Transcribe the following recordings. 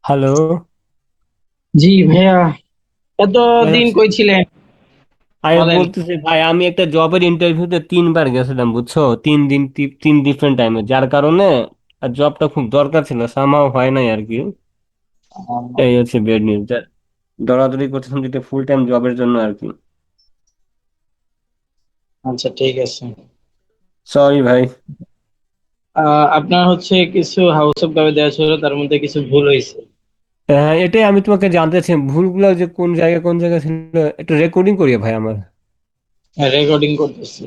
Hello. জি ভাইয়া, এত ভাই দিন হচ্ছে কই ছিলেন? আমি বলেন। বলতেছি ভাই, আমি একটা জবের ইন্টারভিউতে 3বার গেছিলাম বুঝছো, 3 দিন, 3 ডিফারেন্ট টাইমে, যার কারণে জবটা খুব দরকার ছিল, সামাও হয় নাই আর কি। এই হচ্ছে ব্যাড নিউজ। দৌড়াদৌড়ি করছিলাম যেটা ফুল টাইম জবের জন্য আর কি। আচ্ছা, ঠিক আছে। সরি ভাই। আপনার হচ্ছে কিছু হাউস অফ কবে দেওয়া ছিল, তার মধ্যে কিছু ভুল হয়েছে। হ্যাঁ, এটাই আমি তোমাকে জানতে চাই, ভুলগুলো যে কোন জায়গায় ছিল। একটু রেকর্ডিং করিয়ে ভাই আমার। রেকর্ডিং করতেছি।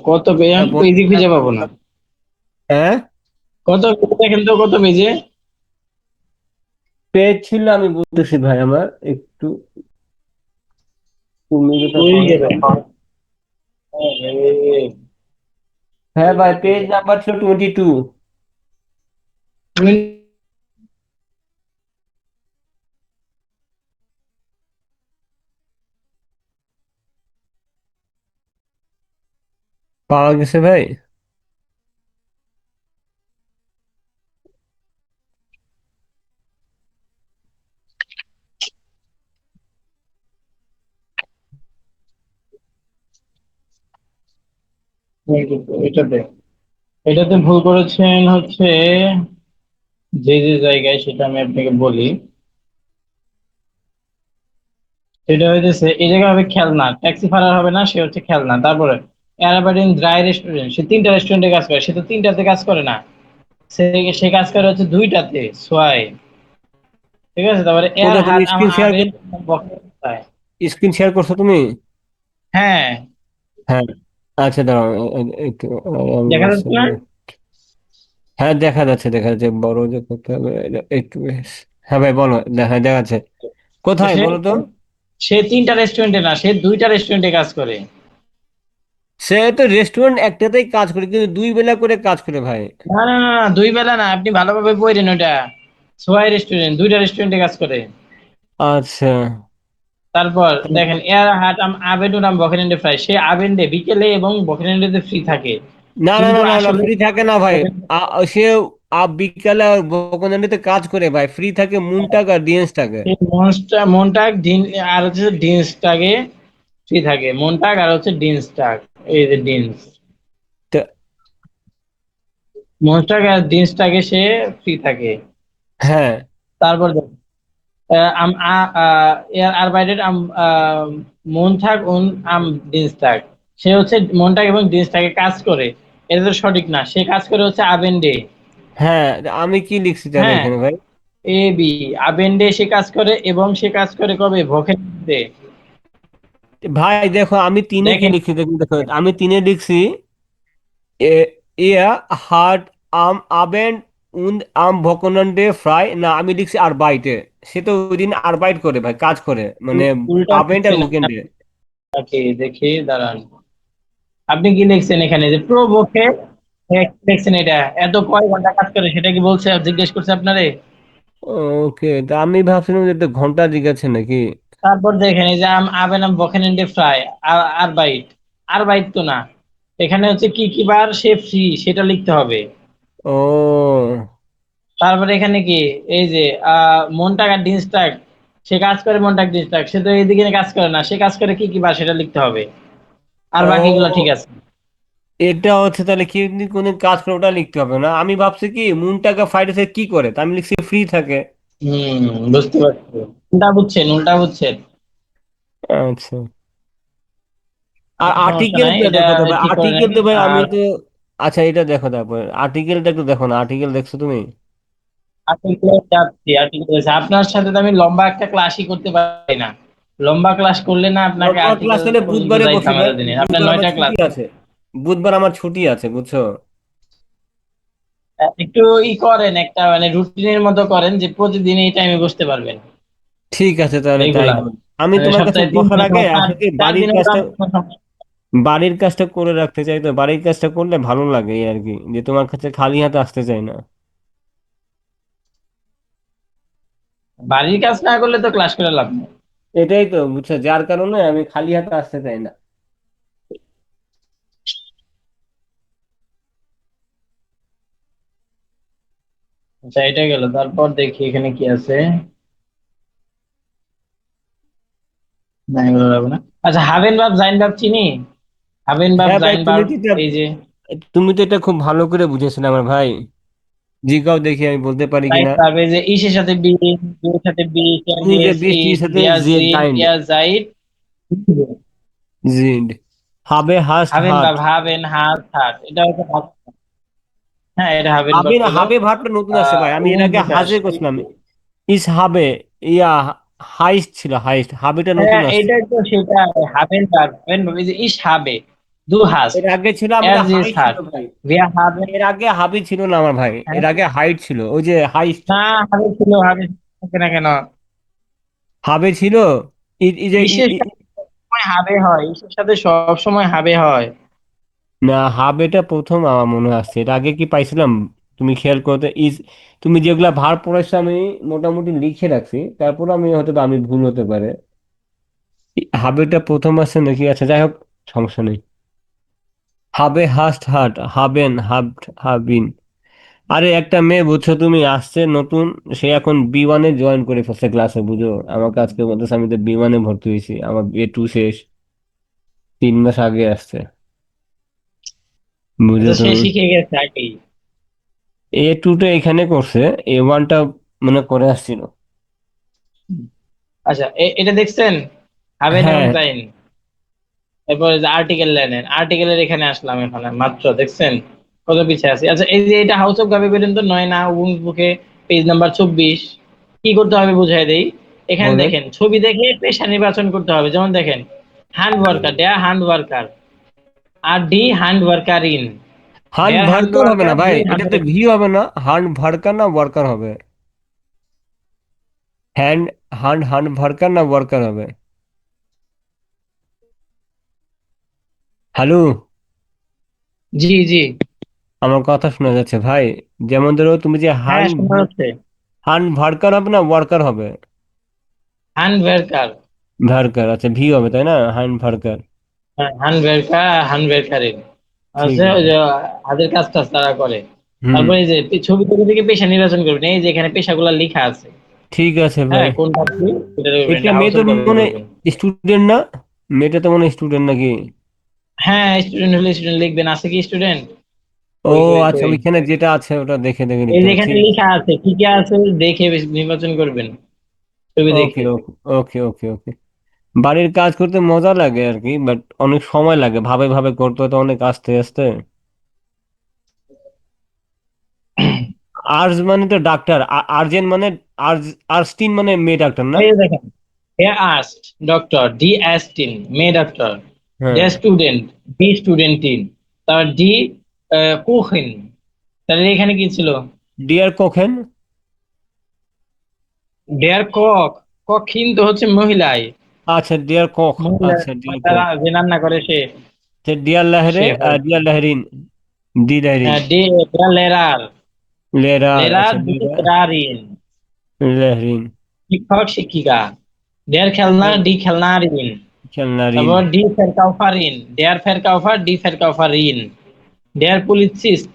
কত পেজ? হ্যাঁ আমি বল। পেজই খুঁজে পাবো না। হ্যাঁ, কত দেখেন তো, কত পেজে? পেজ ছিল, আমি বলতেছি ভাই আমার একটু, তুমি যেটা ওই পারো। গেলে হ্যাঁ ভাই, পেজ নাম্বার ছিল 22। পাওয়া গেছে ভাই। এটাতে এটাতে ভুল করেছেন হচ্ছে যে যে জায়গায়, সেটা আমি আপনাকে বলি। সেটা হইতেছে এই জায়গায় হবে খেলনা, ট্যাক্সি ফারার হবে না, সে হচ্ছে খেলনা। তারপরে অ্যারাবাডিন ড্রাই রেস্টুরেন্ট, সে তিনটা রেস্টুরেন্টে কাজ করে, সে তো তিনটাতে কাজ করে না। সে সে কাজ করে হচ্ছে দুইটাতে, সোয়াই। ঠিক আছে, তারপরে এর কোথায় তুমি হাট স্ক্রিন শেয়ার? আবে বক্সায়। স্ক্রিন শেয়ার করছো তুমি? হ্যাঁ, হ্যাঁ। আচ্ছা দাঁড়াও, একটু দেখা যাচ্ছে না? হ্যাঁ দেখা যাচ্ছে বড় যে করতে হবে একটু বেশ। হ্যাঁ ভাই বলো, দেখা যাচ্ছে। তো কোথায় সে বলো তো? সে তিনটা রেস্টুরেন্টে না, সে দুইটা রেস্টুরেন্টে কাজ করে। সে তো রেস্টুরেন্ট একটাতেই কাজ করে, কিন্তু 2 বেলা করে কাজ করে ভাই। না না না না, দুই বেলা না, আপনি ভালোভাবে পড়েন ওটা। সোয়াই রেস্টুরেন্ট, দুইটা রেস্টুরেন্টে কাজ করে। আচ্ছা। তারপর দেখেন তারপর- এয়ার হাট আবেডুনাম বকেনেন্ডে ফ্রাই, সে আবেন্ডে বিকেলে এবং বকেনেন্ডেতে ফ্রি থাকে। না না কিন্তু না না না, আসলে ফ্রি থাকে না ভাই। সে বিকালে আর বকনানিতে কাজ করে ভাই, ফ্রি থাকে মুনটাক আর ডিএনস থাকে। এই মনটাক ডিন আর হচ্ছে ডিন্সটাকে ফ্রি থাকে, মনটাক আর হচ্ছে ডিন্সটাক। এই যে ডিন্স, তো- মনস্টাক আর ডিন্সটাকে সে ফ্রি থাকে। হ্যাঁ তারপর দেখেন, am er arbeitet am Montag und am Dienstag, সে হচ্ছে মনটাক এবং ডিন্সটাকে কাজ করে। এটা তো সঠিক না, সে কাজ করে হচ্ছে আবেন্ডে। হ্যাঁ, আমি কি লিখছি তাহলে হ্যাঁ, এখানে ভাই? এ বি, আবেন্ডে সে কাজ করে এবং সে কাজ করে কবে, ভোকেন্ডে। ভাই দেখো, আমি তিনে কি দেখেন, লিখছি, দেখো দেখো, আমি তিনে লিখছি এ হার্ট আবেন্ড উন্ড ভোকনান্ডে ফ্রাই, না আমি লিখছি আর বাইটে। সে তো ওই দিন আর বাইট করে ভাই, কাজ করে মানে উল্টা আবেন্ড আর লিখছেন উইকেন্ডে। আপনাকে, দেখি দাঁড়ান। আপনি কি লিখছেন এখানে যে প্রভোকে? লিখছেন এটা, এত কয় ঘন্টা কাজ করে সেটা কি বলছে, জিজ্ঞেস করছে আপনারে? ওকে, তা আমি ভাবছিলাম যে এটা ঘন্টা দিকেছে নাকি। তারপর দেখেন এই যে আবেনাম বখেনেন্ডে ফ্রাই, আর বাইট, আর বাইট তো না। এখানে হচ্ছে কি কি বার সে ফ্রি, সেটা লিখতে হবে। ও তারপরে এখানে কি, এই যে মনটাক আর ডিনস্টাক, সে কাজ করে মনটাক ডিনস্টাক, সে তো এইদিকে কাজ করে না, সে কাজ করে কি কি বার সেটা লিখতে হবে। আর বাকিগুলো ঠিক ও, আছে। এটা হচ্ছে তাহলে কি কোন কাজ করে ওটা লিখতে হবে না। আমি ভাবছি কি মুন টাকা ফ্রাইডে কি করে, তা আমি লিখছি ফ্রি থাকে। হম, বুঝতে পারছি। উল্টা বুঝছেন, উল্টা বুঝছেন। আচ্ছা। আর আচ্ছা, সমস্যা নাই, আর্টিকেলটা এটা দেখো তো ভাই, ঠিক করে আর্টিকেল নেন। তো ভাই আমি আর তো। আচ্ছা এটা দেখো, তারপর আর্টিকেলটা একটু দেখো না, আর্টিকেল দেখছো তুমি? আর্টিকেলে যাচ্ছি, আর্টিকেল আছে। আপনার সাথে তো আমি লম্বা একটা ক্লাসই করতে পারি না। লম্বা ক্লাস করলে না আপনাকে লম্বা ক্লাস আর্টিকেল হলে পর্যন্ত বুধবারে যাইতে বসি ভাই। আমাদের দিনে, আপনার বুধবার আমার 9টা ছুটি ক্লাস। আছে। বুধবার আমার ছুটি আছে বুঝছো। একটু করেন, একটা মানে রুটিনের মতো করেন যে প্রতিদিন এই টাইমে বসতে পারবেন, ঠিক আছে তাহলে তাই রেগুলার। করি। আমি মানে তোমার কাছে সপ্তাহে তিন বসার দিন আগে হোক, চার আসলে কি চার দিন হোক, আমার কোনো সমস্যা বাড়ির কাজটা করে রাখতে চাই, তো বাড়ির কাজটা করলে ভালো লাগে এই আর কি, যে তোমার কাছে খালি হাতে আসতে চাই না। নেই। বাড়ির কাজ না করলে তো ক্লাস করে লাভ নেই। এটাই তো বুঝছো, যার কারণে আমি খালি হাতে আসতে চাই না। আচ্ছা এটা গেল, তারপর দেখি এখানে কি আছে। না এগুলো লাগবে না। আচ্ছা হাবেন বাপ জাইন বাপ চিনি? হাবেন বাপ হ্যাঁ ভাই, জাইন তুমি বাপ, তো এটা এই যে তুমি তো এটা খুব ভালো করে বুঝেছিলে আমার ভাই। জিগাও দেখি আমি বলতে পারি জাইন কিনা। বাপ, এই যে ইসের সাথে বি, বিয়ের সাথে বি, ই যে এস ই, বৃষ্টির সাথে দিয়া যে জিন, জাইন্ড। ইয়া জাইদ। জিন্ড। হবে হাস্ট হাবেন হার্ট। বাপ, হাবেন হাত হাত, এটা হচ্ছে হ্যাঁ এটা হাবেন হবে বাপ না, গেল। হবে ভার্বটা নতুন আসছে ভাই, আমি এর উম আগে বিকাশ, হাজে করছিলাম। ইস হবে। ইয়া। হাইস্ট ছিল, হাইস্ট, হাবেটা নতুন হ্যাঁ আসছে। এটাই তো সেটা। হাবেন বাপ, হাবেন বাপ, এই যে ইস habe, du hast, এর আগে ছিল er আমাদের sie হাইট ছিল hat, ভাই। wir haben, এর আগে হাবি ছিল না আমার ভাই, হ্যাঁ? এর আগে হাইট ছিল, ওই যে হাইস্ট। না habe ছিল, habe থাকে না কেন? হাবে ছিল। এই যে ইসের সাথে সবসময় habe হয়, ইসের সাথে সব সময় habe হয়। না, হাবেটা প্রথম আমার মনে আসছে, এর আগে কি পাইছিলাম? তুমি খেয়াল করতে ইজ। তুমি যেগুলা ভার পড়াইছো আমি মোটামুটি লিখে রাখছি, তারপর আমি হয়তো বা আমি ভুল হতে পারে। হাবেটা প্রথম আসছে নাকি, আচ্ছা যাই হোক, সমস্যা নেই। হাবে হাস্ট হার্ট, হাবেন হাবড হাবিন। আরে একটা মেয়ে বুঝছো তুমি, আসছে নতুন। সে এখন বি 1-এ জয়েন করে ফেলছে ক্লাসে, বুঝো। আমাকে আজকে বলতেছে আমি তো বি 1-এ ভর্তি হয়েছি, আমার A2 শেষ। 3 মাস আগে আসছে। বুঝো আচ্ছা সে তুমি। শিখে গেছে আগেই। A2টা এখানে করছে, A1টা মানে করে আসছিল। আচ্ছা এটা দেখছেন, haben এবং হ্যাঁ। sein, এরপরে যে আর্টিকেল লেনেন, আর্টিকেলের এখানে আসলাম এখানে মাত্র, দেখছেন কত পিছিয়ে আছে। আচ্ছা এই যে এটা হাউস অফ গাবি পর্যন্ত নয় না, বুকে পেজ নাম্বার 24। কি করতে হবে বুঝাই দেই। এখানে বলেন। দেখেন ছবি দেখে পেশা নির্বাচন করতে হবে, যেমন দেখেন হ্যান্ড ওয়ার্কার, ডেয়ার হ্যান্ড ওয়ার্কার, আর ডি হ্যান্ড ওয়ার্কার ইন, হান ডেয়ার হ্যান্ড ভার্কার হবে ওয়ার্কার না ভাই, ডি হ্যান্ড এটাতে ওয়ার্কার। ভি হবে না, হান ভার্কার না ওয়ার্কার হবে। হ্যান্ড। হান ভার্কার না ওয়ার্কার হবে। হ্যালো। জি জি, আমার কথা শোনা যাচ্ছে ভাই? যেমন ধরো তুমি যে হ্যাঁ শোনা যাচ্ছে। হান ভার্কার হবে না ওয়ার্কার হবে? হ্যান্ড ওয়ার্কার, ভার্কার, আচ্ছা ভি হবে তাই না, হান ভার্কার। হ্যান্ড ওয়ার্কার, হ্যান্ড ওয়ার্কার ইন ঠিক আছে, ওই আছে। যে হাতের কাজ টাজ তারা করে। হুম। তারপরে এই যে ছবি তুলে থেকে পেশা নির্বাচন করবেন, এই যে এখানে পেশাগুলো লেখা আছে। ঠিক আছে হ্যাঁ ভাই। কোনটা কি এটা করবেন, একটা মেয়ে হাউস তো অফ কপি মনে করবেন। স্টুডেন্ট না? মেয়েটা তো মনে স্টুডেন্ট নাকি? হ্যাঁ স্টুডেন্ট হলে স্টুডেন্ট লিখবেন, আছে কি স্টুডেন্ট? ও কই কই আচ্ছা, কই, ওইখানে যেটা আছে ওটা দেখে দেখে এই নিতে যে হবে, এখানে ঠিক আছে। লেখা আছে কি কি আছে, দেখে নির্বাচন করবেন ছবি ওকে দেখে। ওকে ওকে ওকে ওকে। বাড়ির কাজ করতে মজা লাগে আর কি, বাট অনেক সময় লাগে, ভাবে ভাবে করতে হয় তো অনেক আস্তে আস্তে। আর্জ মানে তো ডাক্তার, আর্জেন মানে আর্জ। আর্স্টিন মানে মেয়ে ডাক্তার না? এই যে দেখেন, হে আস্ট ডক্টর, ডি অ্যাস্টিন মে ডক্টর, ডে হ্যাঁ। স্টুডেন্ট, বি স্টুডেন্টিন, তারপর ডি কুখিন। তাহলে এখানে কি ছিল? ডিয়ার কোখেন। ডেয়ার কক, কখিন তো হচ্ছে মহিলাই, আচ্ছা ডিয়ার কোক। মহিলা, আচ্ছা ডিয়ার তারা কোক। যে রান্না করে সে, ডিয়ার লাহরে। সে হয়। ডিয়ার লাহরিন। ডি লাহরিন। ডে লেরার, লেরার, লেরার আচ্ছা ডি লেরা। রারিন, লাহরিন। শিক্ষক শিক্ষিকা, ডের খেলনা ডি খেলনারিন, খেলনারিন। তারপর ডি ফের কাউফারিন, ডেয়ার ফের কাউফার ডি ফের কাউফারিন, ডেয়ার পুলিশিস্ট,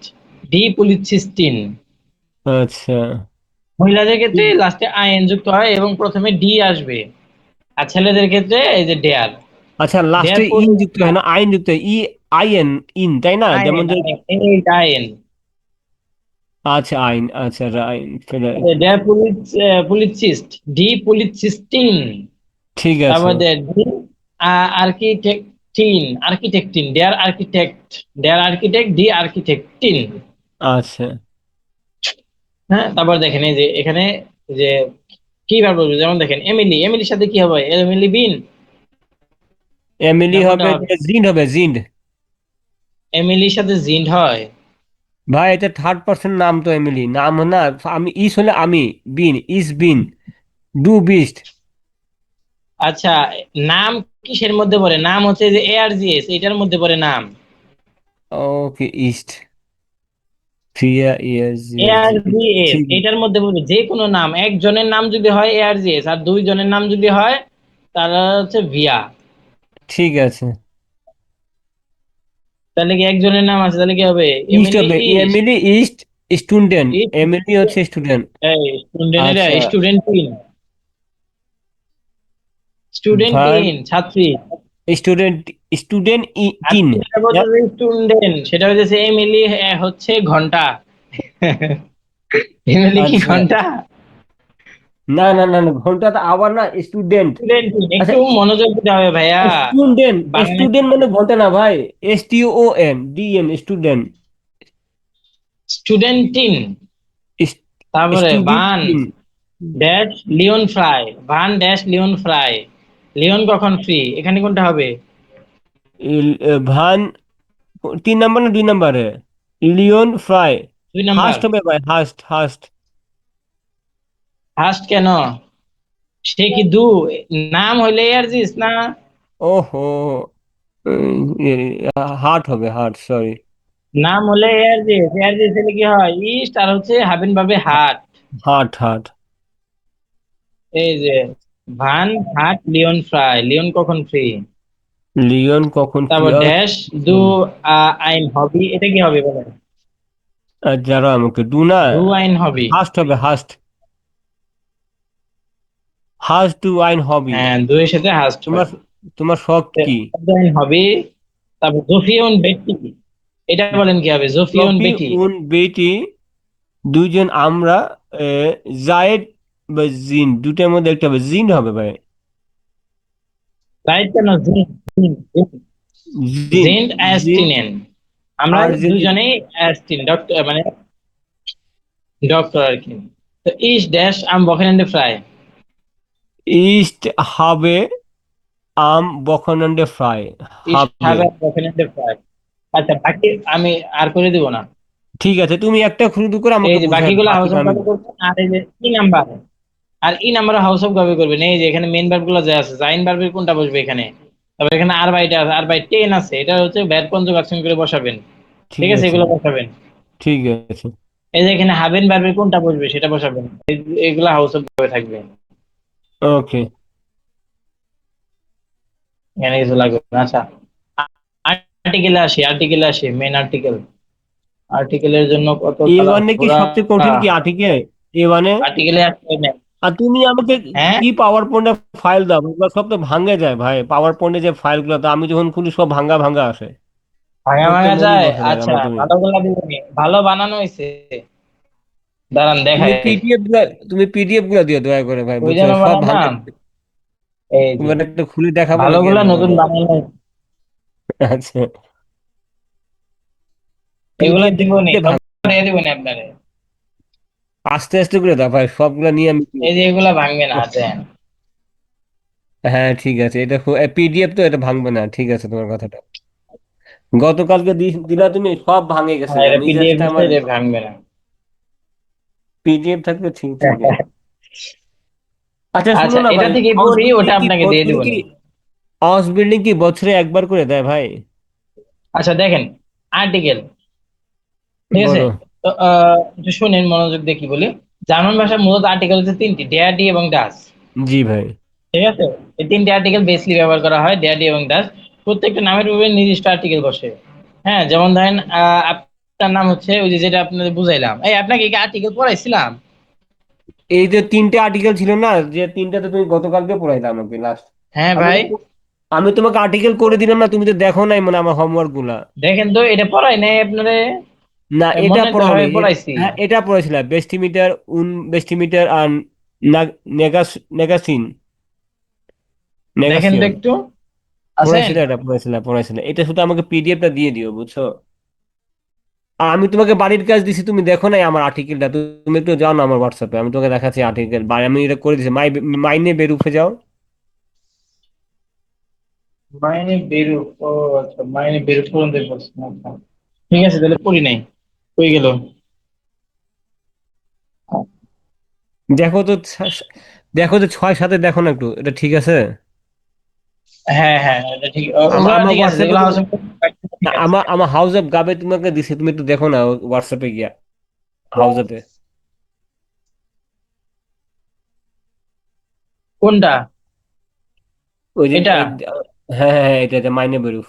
ডি পুলিশিস্টিন। আচ্ছা। মহিলাদের ক্ষেত্রে লাস্টে আইএন যুক্ত হয় এবং প্রথমে ডি আসবে, আর ছেলেদের ক্ষেত্রে এই যে ডেয়ার, আচ্ছা, ডেয়ার লাস্টে ইন যুক্ত হয় না, আইন যুক্ত হয়, আইএন। ইন তাই না, যেমন আইএন ধরো। এইট আইএন, আচ্ছা আইন, আচ্ছা আইন ফেলে। ডেয়ার পুলিশিস্ট, ডি পুলিশিস্টিন, ঠিক আছে। তারপর ডি আর্কিটেক্টিন, আর্কিটেক্টিন, ডেয়ার আর্কিটেক্ট, ডেয়ার আর্কিটেক্ট ডি আর্কিটেক্টিন। আচ্ছা। হ্যাঁ তারপর দেখেন এই যে এখানে যে কি বার বলবো, যেমন দেখেন এমিলি, এমিলির সাথে কি হবে, এমিলি বিন, এমিলি না কোনটা হবে হবে? যে জিন্ড হবে, জিন্ড। এমিলির সাথে জিন্ড হয়। ভাই এটা থার্ড পার্সন নাম তো, এমিলি নাম না। আমি ইস হলে আমি। বিন ইস বিন। ডু বিস্ট। আচ্ছা নাম কিসের মধ্যে পড়ে, নাম হচ্ছে যে এআরজিএস, এটার মধ্যে পড়ে নাম। ওকে ইস্ট। ফ্রিয়া ইয়াস ইয়াস জি। এআরজিএস ঠিক। এটার মধ্যে পড়বে যে কোনো নাম, একজনের নাম যদি হয় এআরজিএস, আর দুইজনের নাম যদি হয় তারা হচ্ছে ভিয়া। ঠিক আছে। তাহলে কি একজনের নাম আছে, তাহলে কি হবে ইস্ট এমিলি হবে, east, Emily east. Student, MLE হচ্ছে স্টুডেন্ট। স্টুডেন্টের আচ্ছা স্টুডেন্ট তিন, স্টুডেন্ট ভাই, তিন ছাত্রী। স্টুডেন্ট, স্টুডেন্ট আর তিন। তুমি যেটা বলছো স্টুডেন্ট, সেটা হচ্ছে এমএলই হচ্ছে ঘন্টা। এমএলই কি আচ্ছা, ঘন্টা? না না না না, ঘন্টা তো আবার না, স্টুডেন্ট। স্টুডেন্ট আচ্ছা, একটু মনোযোগ দিতে হবে ভাইয়া। স্টুডেন্ট, বাংলা স্টুডেন্ট মানে ঘন্টা না ভাই, STUDENT, স্টুডেন্ট। স্টুডেন্ট তিন, তারপরে one student. Dash Leon Fry, one dash Leon Fry, Leon কখন ফ্রি, এখানে কোনটা হবে? ভান 3 নাম্বার না 2 নাম্বারে? Leon Fry. দুই নাম্বার। হাস্ট হবে ভাই, হাস্ট, হাস্ট। ফার্স্ট কেন? সে কি নাম হইলে এয়ারজিস না? ওহো, হার্ট হবে, হার্ট, সরি। নাম হলে এয়ারজিস, এয়ারজিস হলে কি হয় ইস্ট, আর হচ্ছে হাবিন ভাবে হাট। Heart, heart. এই যে ভান হাট লিওন ফ্রাই, লিওন কখন ফ্রি। লিওন কখন ফ্রি? তারপর ড্যাশ দু আইন হবি, এটা কি হবে বলেন? যারা আমাকে ডু না, দু আইন হবি। হাস্ট হবে, হাস্ট। হাস্ট টু আইন হবি। হ্যাঁ, দুইয়ের সাথে হাস্ট হয়। তোমার তোমার শখ কি? দু আইন হবি। তারপর জোফিয়ন বেটি, এটা বলেন কি হবে, জোফিয়ন কপি বেটি। উন বেটি, দুইজন আমরা। জায়েদ বা জিন, দুটার মধ্যে একটা হবে, জিন হবে ভাই। রাইট কেন জিন, জিন, জিন। জিন্ট জিন। অ্যাস্টিনেন। আমরা আর যদি দুজনেই অ্যাস্টিন ডক্টর, মানে ডক্টর আর কি। তো ইস ড্যাশ আম বকেন ফ্রাই। ইস্ট হবে, আম বখনন্ডে ফ্রাই। ইস হবে। হবে বকেন ফ্রাই। আচ্ছা বাকি আমি আর করে দিব না। ঠিক আছে, তুমি একটা শুরু করে এই আমাকে যে বুঝাই দাও, বাকিগুলো বাকি হাউস অফ আমি। কবে করবেন, আর এই যে ই নাম্বার, আর ই নাম্বার হাউস অফ কবে করবেন। এই যে এখানে মেইন ভার্ব গুলো যা আছে, জাইন ভার্বের কোনটা বসবে এখানে। তারপর এখানে আর বাইটা আছে, আর বাই টেন আছে, এটা হচ্ছে ভ্যাট কনজুগাকশন করে বসাবেন। ঠিক ঠিক আছে, আছে, এগুলো বসাবেন। ঠিক আছে। এই যে এখানে হাবেন ভার্বের কোনটা বসবে সেটা বসাবেন। এগুলা হাউস অফ কবে থাকবে। ওকে। এখানে কিছু লাগবে না। আচ্ছা, আর্টিকেলে আসি, আর্টিকেলে আসি, মেন আর্টিকেল। আর্টিকেলের জন্য কত A1 কি তাড়াহুড়া। সবচেয়ে কঠিন কি আর্টিকেল? A1? আর্টিকেলে আসতে না। আর তুমি আমাকে হ্যাঁ, কি পাওয়ার পয়েন্টে ফাইল দাও, এগুলো সব তো ভাঙে যায় ভাই, পাওয়ার পয়েন্টে যে ফাইল গুলো, তো আমি যখন খুলি সব ভাঙা ভাঙা আসে। ভাঙা পড়তে ভাঙা মনই যায়। বসে না আচ্ছা, আমার তুমি। ভালোগুলা দিবনি, ভালো বানানো হয়েছে। দাঁড়ান তুমি দেখাই। পিডিএফ গুলা তুমি পিডিএফ গুলা দিও দয়া করে ভাই, ওই বুঝছো, জন্য সব ভাঙা। বানাইলাম। এই যে তোমার একটা খুলে দেখাবো নাকি ভালোগুলা আমি নতুন এখন? বানানো হয়েছে। আচ্ছা। এগুলা পিডিএফ দিবনি, দিলে সব ভাঙ, দিয়ে দিবনি আপনারে। আস্তে আস্তে করে দাও ভাই, সবগুলা নিয়ে আমি। এই যে এগুলা ভাঙবে না, দেন। হ্যাঁ ঠিক আছে, এটা পিডিএফ তো, এটা ভাঙবে না, ঠিক আছে তোমার কথাটা। গতকালকে দিলা তুমি, সব ভাঙে গেছে হ্যাঁ, গা, এটা পিডিএফ মেজাজটা দিচ্ছে, আমার। এটা ভাঙবে না। পিডিএফ থাকলে ঠিক থাকে। আচ্ছা শুনো আচ্ছা, না এটা ভাই, থেকে হাউস পড়ি, বিল্ডিং ওটা কি আপনাকে দিয়ে বছরে কি, দিবনি। হাউস বিল্ডিং কি বছরে একবার করে দেয় ভাই? আচ্ছা দেখেন, আর্টিকেল, ঠিক আছে। বলো। তো একটু শুনেন মনোযোগ দিয়ে কি বলি। জার্মান ভাষায় মূলত আর্টিকেল হচ্ছে তিনটি, ডেয়ার, ডি এবং ডাস। জি ভাই। ঠিক আছে, এই তিনটি আর্টিকেল বেসিকলি ব্যবহার করা হয়, ডেয়ার, ডি এবং ডাস। প্রত্যেকটা নামের উপরে নির্দিষ্ট আর্টিকেল বসে। হ্যাঁ, যেমন ধরেন আপনার নাম হচ্ছে ওই যে যেটা আপনাদের বুঝাইলাম। এই আপনাকে কি আর্টিকেল পড়াইছিলাম? এই যে 3টে আর্টিকেল ছিল না, যে 3টাতে তুমি গতকালকে পড়াইলে আমাকে লাস্ট। হ্যাঁ আমি ভাই, তো আমি তোমাকে আর্টিকেল করে দিলাম না, তুমি তো দেখো নাই মানে আমার হোমওয়ার্ক গুলা। দেখেন তো এটা পড়াই নাই আপনারে। না, এটা মনে তো পড়াও হয় নেই। পড়াইছি। হ্যাঁ, এটা পড়েছিলাম, বেস্টিমিটার, বেস্টিমিটার আর নেগাস, নেগাসিন, দেখেন তো নেগাসিয়ন। একটু, আছেন? পড়াইছিল, এটা পড়াইছিল, এটা শুধু আমাকে পিডিএফটা দিয়ে দিও, বুঝছো। আর আমি তোমাকে বাড়ির কাজ দিছি, তুমি দেখো নাই আমার আর্টিকেলটা, তুমি একটু যাও না আমার হোয়াটসঅ্যাপে, আমি তোমাকে দেখাচ্ছি আর্টিকেল, আমি এটা করে দিছি, মাইনে বেরুফে যাও। মাইনে বেরু, ও আচ্ছা, মাইনে বেরু পর্যন্ত পড়ছি। আচ্ছা, ঠিক আছে, তাহলে পড়ি নাই, হয়ে গেল। দেখো তো, দেখো তো 6-7 দেখো না একটু, এটা ঠিক আছে? হ্যাঁ হ্যাঁ, এটা ঠিক, আমার ওগুলা আমার ঠিক আছে, হোয়াটসঅ্যাপে যেগুলো তুমি, হাউস ঠিক আছে। আমার হাউস অফ গাবে তোমাকে দিছি, তুমি একটু দেখো না হোয়াটসঅ্যাপে গিয়া, হাউস অ্যাপে। কোনটা? ওই যে এটা? হ্যাঁ হ্যাঁ হ্যাঁ, এটা মাইনে বেরুফ।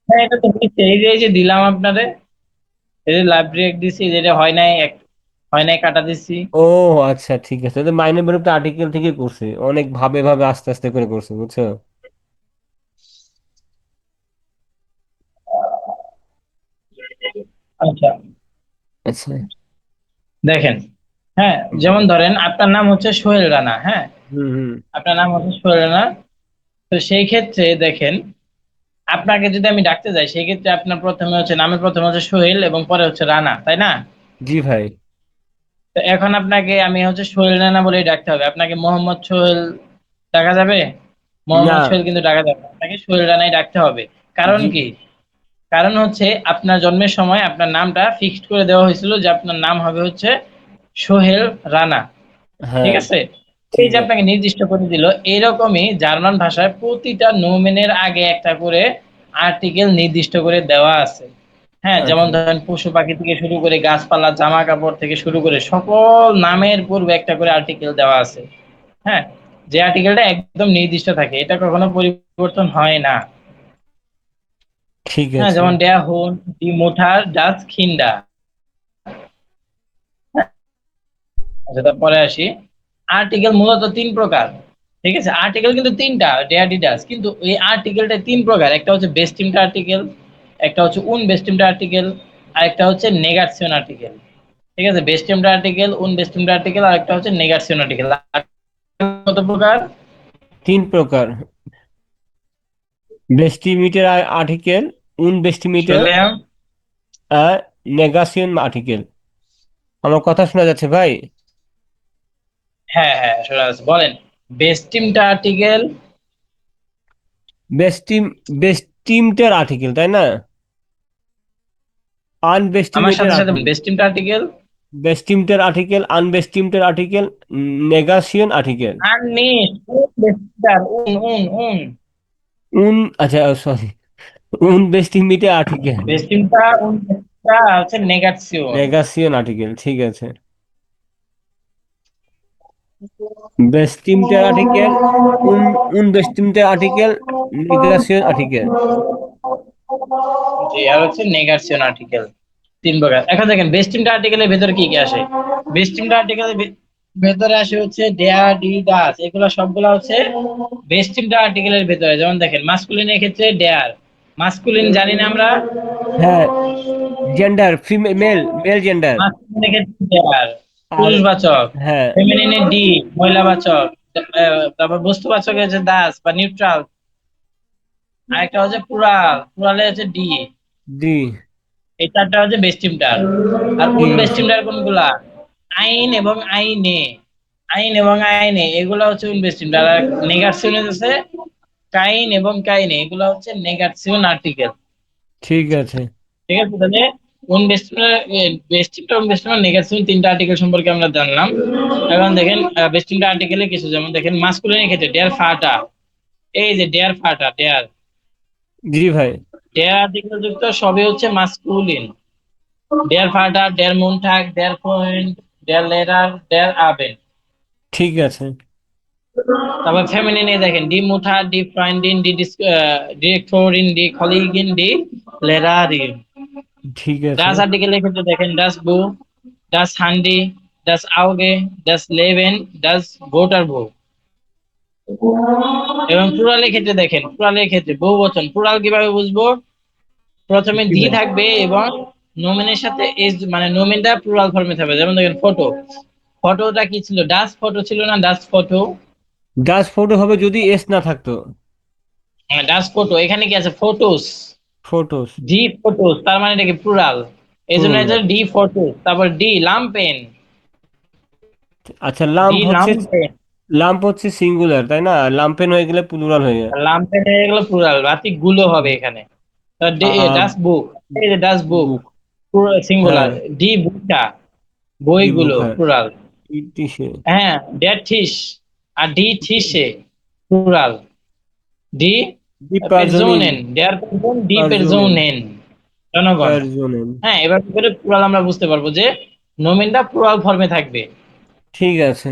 হ্যাঁ, এটা তো হচ্ছে, এই যে দিলাম আপনারে। এই যে লাভ রিয়েক্ট দিছি, যেটা হয় নাই কাটা দিছি। ও আচ্ছা ঠিক আছে, তো মাইনে বেরোতে আর্টিকেল থেকে করছে, অনেক ভাবে ভাবে আস্তে আস্তে করে করছে, বুঝছো? আচ্ছা, আচ্ছা। দেখেন, হ্যাঁ, যেমন ধরেন আপনার নাম হচ্ছে সোহেল রানা, হ্যাঁ, হুম হুম। আপনার নাম হচ্ছে সোহেল রানা। তো সেই ক্ষেত্রে দেখেন, আপনাকে যদি আমি ডাকতে যাই সেই ক্ষেত্রে আপনার প্রথমে হচ্ছে নামে প্রথমে হচ্ছে সোহেল এবং পরে হচ্ছে রানা, তাই না? জি ভাই। তো এখন আপনাকে আমি হচ্ছে সোহেল রানা বলেই ডাকতে হবে, আপনাকে মোহাম্মদ সোহেল ডাকা যাবে? না। মোহাম্মদ সোহেল কিন্তু ডাকা যাবে না, আপনাকে সোহেল রানাই ডাকতে হবে। কারণ জি। কি? কারণ হচ্ছে আপনার জন্মের সময় আপনার নামটা ফিক্সড করে দেওয়া হয়েছিল যে আপনার নাম হবে হচ্ছে সোহেল রানা। ঠিক হ্যাঁ। আছে? এই ঠিক যে আছে। আপনাকে নির্দিষ্ট করে দিল, এরকমই জার্মান ভাষায় প্রতিটা নোমেনের আগে একটা করে আর্টিকেল নির্দিষ্ট করে দেওয়া আছে। হ্যাঁ, যেমন আচ্ছা। ধরেন পশু পাখি থেকে শুরু করে গাছপালা জামা কাপড় থেকে শুরু করে সকল নামের পূর্বে একটা করে আর্টিকেল দেওয়া আছে। হ্যাঁ, যে আর্টিকেলটা একদম নির্দিষ্ট থাকে, এটা কখনো পরিবর্তন হয় না। ঠিক হ্যাঁ, আছে। যেমন ডেয়া হোন ডি মোঠার ডাচ খিন্ডা। আচ্ছা, তারপরে আসি। আর্টিকেল মূলত তিন প্রকার। ঠিক আছে, আর্টিকেল কিন্তু তিনটা, ডেয়াডিডাস, কিন্তু এই আর্টিকেলটা তিন প্রকার। একটা হচ্ছে বেস্টিমড আর্টিকেল, একটা হচ্ছে উন বেস্টিমড আর্টিকেল, আর একটা হচ্ছে নেগার্সিয়ন আর্টিকেল। ঠিক আছে, বেস্টিমড আর্টিকেল, উন বেস্টিমড আর্টিকেল, আর একটা হচ্ছে নেগার্সিয়ন আর্টিকেল। কত প্রকার? তিন প্রকার: বেস্টিমিটার আর্টিকেল, উন বেস্টিমিটার, শুনলাম। আর নেগাসিয়ন আর্টিকেল। আমার কথা শোনা যাচ্ছে ভাই? হ্যাঁ হ্যাঁ, শোনা যাচ্ছে, বলেন। বেস্টিমড আর্টিকেল। বেস্টিম বেস্টিমটার আর্টিকেল, তাই না? আমার আনবেস্টিমেটেড সাথে সাথে আর্টিকেল। বেস্টিমড আর্টিকেল। বেস্টিমটার আর্টিকেল, আনবেস্টিমটার আর্টিকেল, নেগাসিয়ন আর্টিকেল। আর নেই, উন উন উন। উন, আচ্ছা সরি, উন বেস্টিমিটার আর্টিকেল, বেস্টিমটা উন বেস্টিমটা হচ্ছে নেগার্সিয়ন। নেগাসিয়ন আর্টিকেল, ঠিক আছে। বেস্টিমটার আর্টিকেল, উন উন বেস্টিমটার আর্টিকেল, নেগাসিয়ন আর্টিকেল। জি, আর হচ্ছে নেগার্সিয়ন আর্টিকেল। তিন প্রকার। এখন দেখেন বেস্টিমড আর্টিকেলের ভেতরে কি কি আসে। বেস্টিমড আর্টিকেলের ভেতরে আসে হচ্ছে ডেয়া ডি ডাস, এগুলো সবগুলো হচ্ছে বেস্টিমড আর্টিকেলের ভেতরে। যেমন দেখেন মাসকুলিনের ক্ষেত্রে ডেয়ার, মাসকুলিন জানি না আমরা। হ্যাঁ, gender female, male male gender. মাসকুলিনের ক্ষেত্রে ডেয়ার, আর পুরুষবাচক। হ্যাঁ, ফেমিনিনে ডি, মহিলাবাচক। তারপর বস্তুবাচক হচ্ছে দাস বা নিউট্রাল। আরেকটা হচ্ছে প্লুরাল, প্লুরালে হচ্ছে ডি। ডি। এই চারটা হচ্ছে বেস্টিমটার। আর উন ঠিক আছে। বেস্টিমটার কোনগুলা? আইন এবং আইনে, আইন এবং আইনে এগুলা হচ্ছে উন বেস্টিমটার। আর নেগার্সিয়ন হচ্ছে কাইন এবং কাইনে, এগুলা হচ্ছে নেগার্সিয়ন আর্টিকেল। ঠিক আছে। ঠিক আছে, তাহলে উন বেস্টিমটার, বেস্টিমটা উন বেস্টিমটার নেগার্সিয়ন তিনটা আর্টিকেল সম্পর্কে আমরা জানলাম। এখন দেখেন বেস্টিমটা আর্টিকেলে কিছু, যেমন দেখেন মাসকুলিনের ক্ষেত্রে ডেয়ার ফাটা। এই যে ডেয়ার ফাটা, ডেয়ার, জি ভাই। ডেয়ার আর্টিকেল যুক্ত সবই হচ্ছে masculine. Der Vater, der Montag, der Freund, der Lehrer, der Abend। ঠিক আছে। তারপর ফেমিনিনে দেখেন ডি মুথা, ডি ফ্রাইন্ডিন, ডি ডিরেক্টরিন, ডি কলিগিন, ডি লেরারিন। ঠিক আছে। ডাস আর্টিকেলের ক্ষেত্রে দেখেন ডাস বু, ডাস হান্ডি, ডাস আউগে, ডাস লেভেন, ডাস গোটার বু। এবং প্লুরালের ক্ষেত্রে দেখেন, প্লুরালের ক্ষেত্রে বহুবচন। প্লুরাল কিভাবে বুঝবো? প্রথমে জি দি ভাই। থাকবে এবং নোমেনের সাথে এস, মানে নোমেনটা প্লুরাল ফর্মে থাকবে। যেমন দেখেন ফটো, ফটোটা কি ছিল? ডাস ফটো ছিল না? ডাস ফটো। জাস্ট ফটো হবে যদি এস না থাকতো। হ্যাঁ, ডাস ফটো। এখানে কি আছে? ফটোস। ফটোস। ডি ফটোস, তার মানে এটা কি? প্লুরাল। এই জন্য এটা প্লুরাল। D photos. তারপর ডি লাম্পেন, আচ্ছা, ডি লাম্প হচ্ছে, লাম্পেন। লাম্প হচ্ছে সিঙ্গুলার, তাই না? লাম্পেন হয়ে গেলে প্লুরাল হয়ে যায়। লাম্পেন হয়ে গেল প্লুরাল, বাকি গুলো হবে এখানে। ডাস বুক, এই যে ডাস বুক বুক। সিঙ্গুলার। হ্যাঁ। ডি বুকটা, ডি বুক, বইগুলো, হ্যাঁ। প্লুরাল। ইটিসে। হ্যাঁ, ডেট থিস, আর ডি থিসে, প্লুরাল। ডি ডি পারজনিন। পেরজোনেন, দেয়ার পারজন, ডি পারজনেন। পেরজোনেন, জনগণ। পারজনেন। হ্যাঁ, এবার কি করে প্লুরাল আমরা বুঝতে পারবো যে নোমেনটা প্লুরাল ফর্মে থাকবে। ঠিক আছে।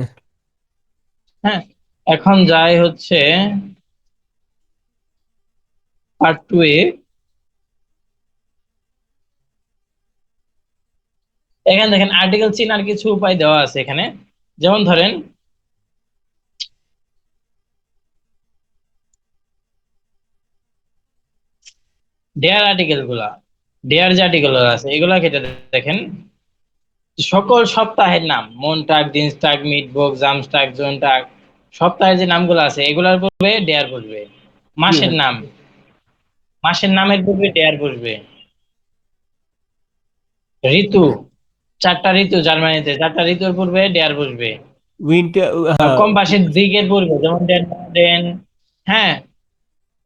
হ্যাঁ, এখন যাই হচ্ছে পার্ট টু এ। এখানে দেখেন আর্টিকেল চিনার কিছু উপায় দেওয়া আছে এখানে। যেমন ধরেন ডেয়ার আর্টিকেল গুলা, ডেয়ার যে আর্টিকেল আছে এগুলা কেটে দেখেন সকল সপ্তাহের নাম, মনটাক, দিনস্টাক, মিটবুক, জামস্টাক, জোনটাক, সপ্তাহের যে নামগুলো আছে এগুলার পূর্বে ডেয়ার বসবে। কি মাসের আছে? নাম, মাসের নামের পূর্বে ডেয়ার বসবে। ঋতু, 4টা ঋতু জার্মানিতে, 4টা ঋতুর পূর্বে ডেয়ার বসবে। উইন্টার, হ্যাঁ। কম্পাসের দিকের পূর্বে যেমন ডেন, হ্যাঁ,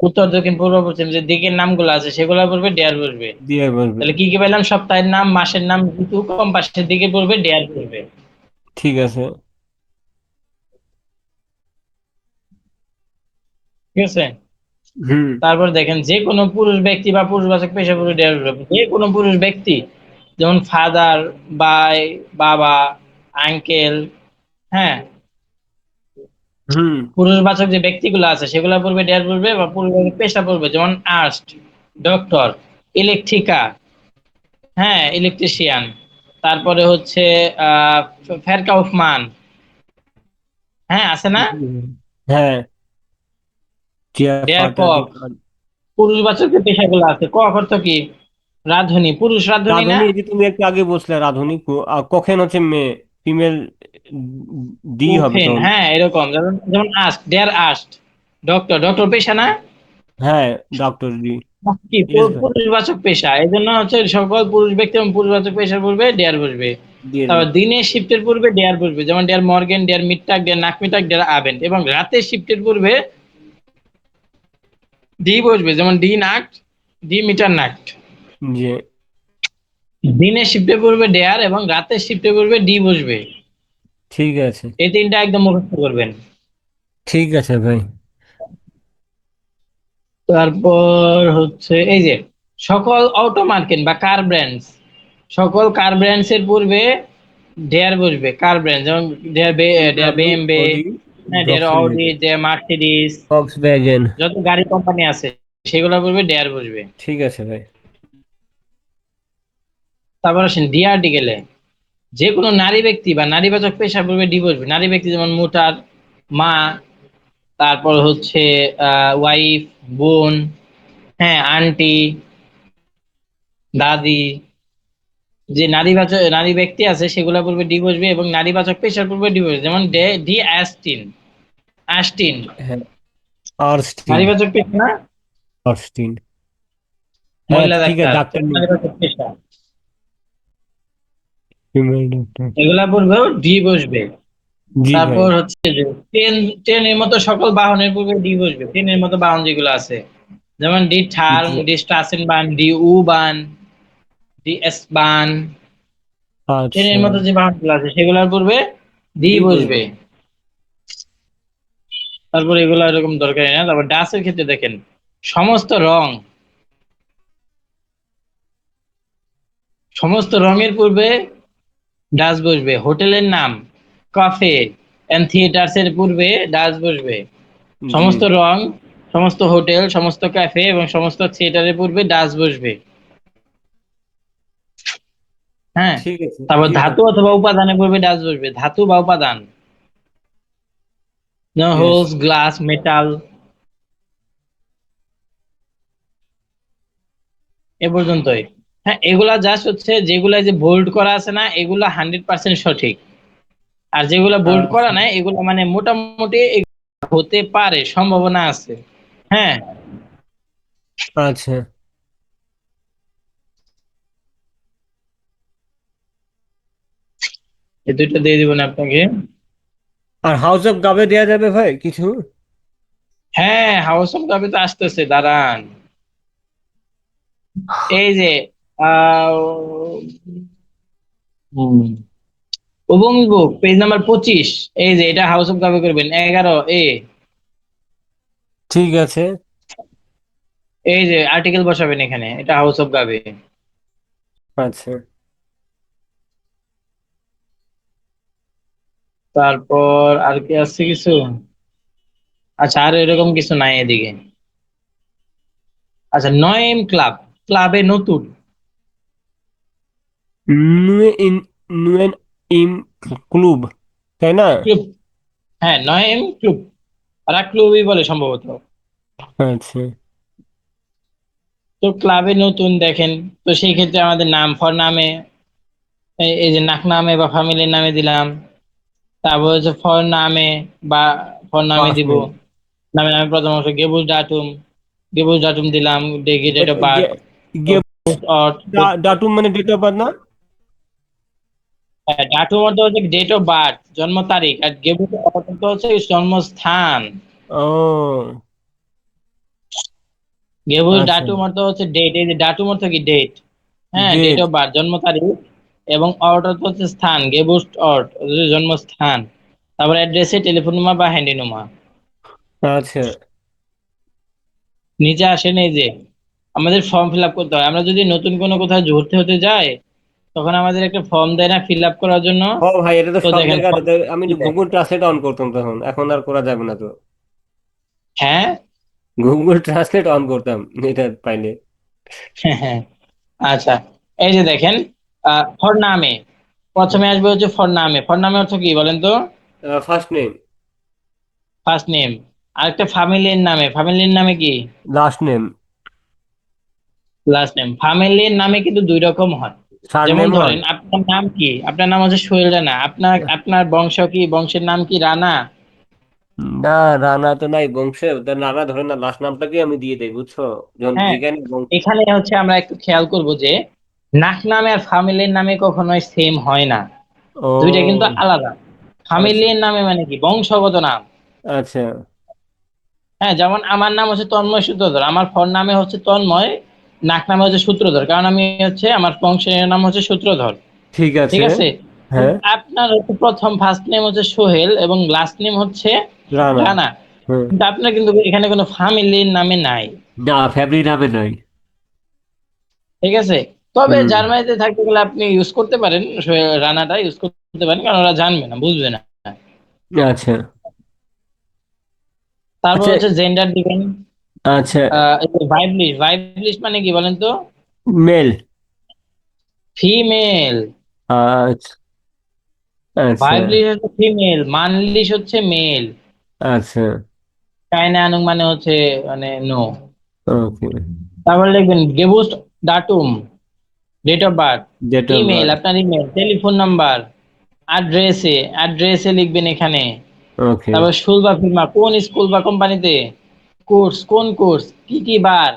উত্তর দক্ষিণ পূর্ব পশ্চিম যে দিকের নামগুলো আছে সেগুলোর পূর্বে ডেয়ার বসবে। দিয়ে বলবে। তাহলে কি কি পেলাম? সপ্তাহের নাম, মাসের নাম, ঋতু, কম্পাসের দিকের পূর্বে ডেয়ার বসবে। ঠিক আছে। ঠিক আছে। হুম। তারপর দেখেন যে কোনো পুরুষ ব্যক্তি বা পুরুষবাচক পেশা পুরুষ ডেয়ার বসবে। যে কোনো পুরুষ ব্যক্তি যেমন ফাদার, ভাই, বাবা, আঙ্কেল, হ্যাঁ, হুম। পুরুষবাচক যে ব্যক্তিগুলো আছে সেগুলোর পূর্বে ডেয়ার বসবে বা পুরুষবাচক পেশা পড়বে, যেমন আর্ট, ডক্টর, ইলেকট্রিকা, হ্যাঁ, ইলেকট্রিশিয়ান, তারপরে হচ্ছে আহ ফেরকাউফমান, হ্যাঁ, আছে না? হ্যাঁ। চেয়ার ডেয়ার ফাটা কক। দিয়ে পুরুষবাচক যে পেশাগুলো আছে, কক অর্থ কি? রাঁধুনি, পুরুষ রাঁধুনি না? রাধুনি, এই যে তুমি একটু আগে বসলে রাধুনি, কখন হচ্ছে মেয়ে, ফিমেল, ডি হবে কুফেন, তখন। হ্যাঁ, এরকম। যেমন যেমন আস্ট, ডেয়ার আস্ট, ডক্টর, ডক্টর পেশা না? হ্যাঁ, ডক্টর ডি। কি ইয়েস ভাই। পুরুষবাচক পেশা, এই জন্য হচ্ছে সকল পুরুষ ব্যক্তি এবং পুরুষবাচক পেশার পূর্বে ডেয়ার বসবে। দিয়ে তারপর দিন। দিনের শিফটের পূর্বে ডেয়ার বসবে, যেমন ডেয়ার মর্গেন, ডেয়ার মিডটাক, ডেয়ার নাকমিটাক, ডেয়ার আবেন্ট। এবং রাতের শিফটের পূর্বে ডি বসবে, যেমন ডি নাক্ট, ডি মিটার নাক্ট। যে দিনের শিফটের পূর্বে ডেয়ার এবং রাতের শিফটের পূর্বে ডি বসবে। ঠিক আছে। এই তিনটা একদম মুখস্থ করবেন। ঠিক আছে ভাই। তারপর হচ্ছে এই যে সকল অটো মার্কেট বা কার ব্র্যান্ডস, সকল কার ব্র্যান্ডস এর পূর্বে ডেয়ার বসবে। কার ব্র্যান্ড যেমন ডেয়ার ডেয়ার বিএমডব্লিউ, বিএমবে, অডি, হ্যাঁ, ডেয়ার অডি, ভক্সওয়াগেন, ডেয়ার মার্সিডিজ, ফক্সওয়াগেন। যত গাড়ি কোম্পানি আছে সেগুলোর পূর্বে ডেয়ার বসবে। ঠিক আছে ভাই। তারপর আসেন ডি আর্টিকেলে যে কোনো নারী ব্যক্তি বা নারীবাচক পেশার পূর্বে ডি বসবে। নারী ব্যক্তি যেমন মোটার, মা, তারপর হচ্ছে ওয়াইফ, বোন, হ্যাঁ, আন্টি, দাদি, যে নারীবাচক নারী ব্যক্তি আছে সেগুলোর পূর্বে ডি বসবে এবং নারীবাচক পেশার পূর্বে ডি বসবে, যেমন ডি অ্যাস্টিন, অ্যাস্টিন, হ্যাঁ, আর্স্টিন। নারীবাচক পেশা না? আর্স্টিন। হ্যাঁ, মহিলা ঠিক আছে, ডাক্তার, ডাক্তার নেই। নারীবাচক পেশা, ফিমেল ডক্টর। এগুলা পূর্বেও ডি বসবে। জি ভাই। তারপর হচ্ছে যে ট্রেন, ট্রেনের মতো সকল বাহনের পূর্বে ডি বসবে। ট্রেনের মতো বাহন যেগুলো আছে, যেমন ডি থার্ম, জি। ডি স্ট্রাসেনবাহন, ডি উ বান, ডি এস বান। আচ্ছা। ট্রেনের মতো যে বাহনগুলো আছে সেগুলোর পূর্বে ডি ডি বসবে। বলবে। তারপর এগুলো এরকম দরকারি না। তারপর ডাসের ক্ষেত্রে দেখেন সমস্ত রং, সমস্ত রঙের পূর্বে ডাস বসবে। হোটেলের নাম, কাফে এন্ড থিয়েটার্স এর পূর্বে ডাস বসবে। জি। সমস্ত রং, সমস্ত হোটেল, সমস্ত ক্যাফে এবং সমস্ত থিয়েটারের পূর্বে ডাস বসবে। হ্যাঁ। ঠিক আছে। তারপর জি ভাই। ধাতু অথবা উপাদানের পূর্বে ডাস বসবে। ধাতু বা উপাদান, যেমন ইয়েস। হোলস, গ্লাস, মেটাল, এ পর্যন্তই। হ্যাঁ, এগুলা জাস্ট হচ্ছে যেগুলা যে বোল্ড করা আছে না, এগুলা 100% সঠিক। আর যেগুলা বোল্ড করা আচ্ছা। নাই এগুলো মানে মোটামুটি হতে পারে, সম্ভাবনা আছে। হ্যাঁ, আচ্ছা। এই দুইটা দিয়ে দিবেন আপনাকে। আর হাউস অফ গাবে দেয়া যাবে ভাই কিছু? হ্যাঁ, হাউস অফ কাপে তো আসতেছে, দাঁড়ান। এই যে আহ বুক পেজ নাম্বার 25, এই যে এটা হাউস অফ কাপে করবেন 11 ঠিক আছে। এই যে আর্টিকেল বসাবেন এখানে, এটা হাউস অফ কাপে। আচ্ছা। তারপর আর কি আছে কিছু? আচ্ছা, আর এরকম কিছু নাই এদিকে। আচ্ছা, নয়েম ক্লাব, ক্লাবে নতুন, নুয়ে ইন নুয়েন ইম ক্লুব, তাই না? ক্লুব। হ্যাঁ, নয় এম ক্লুব। ওরা ক্লুবই বলে সম্ভবত। আচ্ছা। তো ক্লাবে নতুন দেখেন, তো সেই ক্ষেত্রে আমাদের নাম ফর নামে, এই যে নাক নামে বা ফ্যামিলির নামে দিলাম। তারপর হচ্ছে ফর নামে বা ফর নামে ফার্স্ট দিব। নেম। নামে নামে প্রথম অংশ গেবুল ডাটুম, গেবুল ডাটুম দিলাম, ডেট অফ বার্থ, ডাটুম মানে ডেট অফ বার্থ না? ডাটুম অর্থ হচ্ছে ডেট অফ বার্থ, জন্ম তারিখ, আর গেবুল অর্থ হচ্ছে জন্মস্থান। ও গেবুল আচ্ছা। ডাটুম অর্থ হচ্ছে ডেট, এই যে ডাটুম অর্থ কি ডেট, হ্যাঁ ডেট ডেট। অফ বার্থ জন্ম তারিখ, এবং অর্ট অর্থ হচ্ছে স্থান, গেবুস্ট অর্ট হচ্ছে জন্মস্থান। তারপর অ্যাড্রেসে টেলিফোন নাম্বার বা হ্যান্ডি নাম্বার। আচ্ছা। নিচে আসেন এই যে আমাদের ফর্ম ফিল আপ করতে হয়, আমরা যদি নতুন কোনো কোথাও ভর্তি হতে যাই, তখন আমাদের একটা ফর্ম দেয় না ফিল আপ করার জন্য। ও ভাই, এটা তো তো সব দেখেন জায়গায় form আমি কি দেয়। গুগল ট্রান্সলেট অন করতাম তখন, এখন আর করা যাবে না তো। হ্যাঁ। গুগল ট্রান্সলেট অন করতাম এটা পাইলে। হ্যাঁ, হ্যাঁ। আচ্ছা, এই যে দেখেন ফর নামে প্রথমে আসবে হচ্ছে ফর নামে। ফর নামে অর্থ কি বলেন তো? First name. First name. আরেকটা ফ্যামিলির নামে, ফ্যামিলির নামে কি? Last name. Last name. ফ্যামিলির নামে কিন্তু দুই রকম হয়। সার যেমন নেম হয়। ধরেন আপনার নাম কি, আপনার নাম হচ্ছে সোহেল রানা, আপনার আপনার বংশ কি, বংশের নাম কি রানা? না, রানা তো নাই বংশে, তা রানা ধরে না, লাস্ট নামটাকে আমি দিয়ে দেই, বুঝছো? যখন হ্যাঁ, যেখানে এখানে হচ্ছে আমরা একটু খেয়াল করব যে নাক নামে আর ফ্যামিলির নামে কখনোই সেম হয় না, দুইটা কিন্তু ও আলাদা। আচ্ছা। ফ্যামিলির নামে মানে কি বংশগত নাম। আচ্ছা। হ্যাঁ, যেমন আমার নাম হচ্ছে তন্ময় সূত্রধর, আমার ফর নামে হচ্ছে তন্ময়, নাক নামে হচ্ছে সূত্রধর, কারণ আমি হচ্ছে আমার বংশের নাম হচ্ছে সূত্রধর। ঠিক ঠিক আছে। আছে। হ্যাঁ। আপনার হচ্ছে প্রথম ফার্স্ট নেম হচ্ছে সোহেল এবং লাস্ট নেম হচ্ছে রানা। রানা, হ্যাঁ। কিন্তু আপনার কিন্তু এখানে কোনো ফ্যামিলির নামে নাই। না, ফ্যামিলি নামে নাই। ঠিক আছে। তবে হুম। জার্মানিতে থাকতে গেলে আপনি ইউজ করতে পারেন, রানাটা ইউজ করতে পারেন, কারণ ওরা জানবে না, বুঝবে না। আচ্ছা। তারপর আচ্ছা। হচ্ছে জেন্ডার দিবেন। আচ্ছা। ভাইব লিস্ট, ভাইব লিস্ট মানে কি বলেন তো? মেল। ফিমেল। আচ্ছা। আচ্ছা। ভাইব লিস্ট হচ্ছে ফিমেল, মান লিস্ট হচ্ছে মেল। আচ্ছা। চায়না আনুক মানে হচ্ছে মানে নো। ওকে। তারপর লিখবেন গেবুস্ট ডাটুম, date of birth, date of email, birth. আপনার ইমেল, টেলিফোন নাম্বার, অ্যাড্রেসে লিখবেন এখানে। ওকে। তারপর স্কুল বা ফিল্মা, কোন স্কুল বা কোম্পানিতে, কোর্স কোন কোর্স, কি কি বার।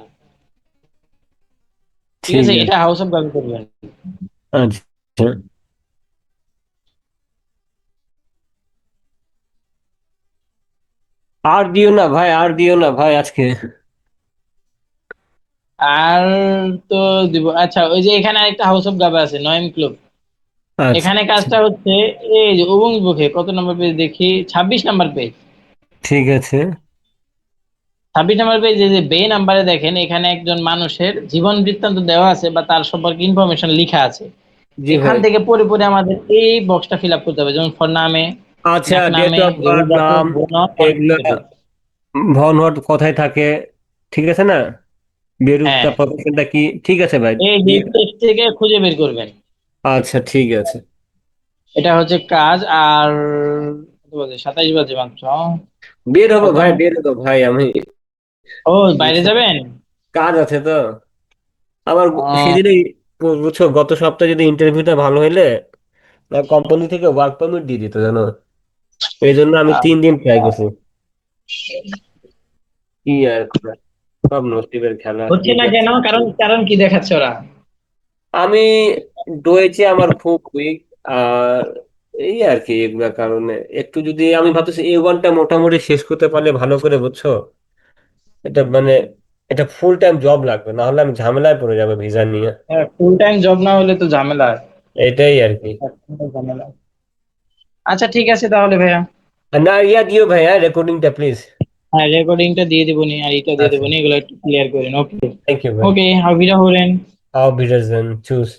ঠিক ঠিক আছে, আছে। এটা হাউস অফ ভাবে করবেন। আচ্ছা। আর দিও না ভাই, আর দিও না ভাই আজকে। আর তো দিব। আচ্ছা, ওই যে এখানে আরেকটা হাউস অফ গাবে আছে, নয়ন ক্লব। আচ্ছা। এখানে আচ্ছা। কাজটা হচ্ছে এই যে উবুং বুকে কত নম্বর পেজ দেখি, 26 নম্বর পেজ। ঠিক আছে। 26 নম্বর পেজ, এই যে বে নাম্বারে দেখেন, এখানে একজন মানুষের জীবন বৃত্তান্ত দেওয়া আছে বা তার সম্পর্কে ইনফরমেশন লেখা আছে। জি এখান ভাই। থেকে পড়ে পড়ে আমাদের এই বক্সটা ফিল আপ করতে হবে, যেমন ফর নামে, আচ্ছা, নাক ডেট নামে, অফ গেবুল বার্থ, জাতুম, নাম, বোন, এগুলা, ভন কোথায় থাকে, ঠিক আছে না? বেরুতটা হ্যাঁ, প্রফেশনটা কি, ঠিক আছে ভাই। এই দিয়ে। টেক্সট থেকে খুঁজে বের করবেন। আচ্ছা, ঠিক আছে। এটা হচ্ছে কাজ। আর কত বাজে, 27 বাজে মাত্র। বের হবো কত? ভাই, বের হবো ভাই আমি। ও, বাইরে বুঝছো? যাবেন? কাজ আছে তো আমার। আহ, সেদিনই বুঝছো, গত সপ্তাহে যদি ইন্টারভিউটা ভালো হইলে কোম্পানি থেকে ওয়ার্ক পারমিট দিয়ে দিত জানো। এই জন্য আমি 3 দিন ট্রাই করছি। কি আর করার, সব নসিবের খেলা, কি হচ্ছে না কেন, করছে। কারণ কারণ কি দেখাচ্ছে ওরা? আমি ডয়েছে আমার খুব উইক। আর এই আর কি, এগুলা কারণে একটু যদি আমি ভাবতেছি A1টা মোটামুটি শেষ করতে পারলে ভালো করে, বুঝছো? এটা মানে এটা ফুল টাইম জব লাগবে, না হলে আমি ঝামেলায় পড়ে যাবে ভিসা নিয়ে। হ্যাঁ, ফুল টাইম জব না হলে তো ঝামেলা। এটাই আর কি। ঝামেলা। আচ্ছা, ঠিক আছে তাহলে ভাইয়া। আর না, ইয়া দিও ভাই, হ্যাঁ, রেকর্ডিংটা প্লিজ। হ্যাঁ, রেকর্ডিংটা দিয়ে দেবনি আর এটা দিয়ে আচ্ছা। দেবনি, এগুলো একটু ক্লিয়ার করেন। ওকে। থ্যাংক ইউ ভাই। ওকে, auf Wiederhören. Auf Wiedersehen, tschüss.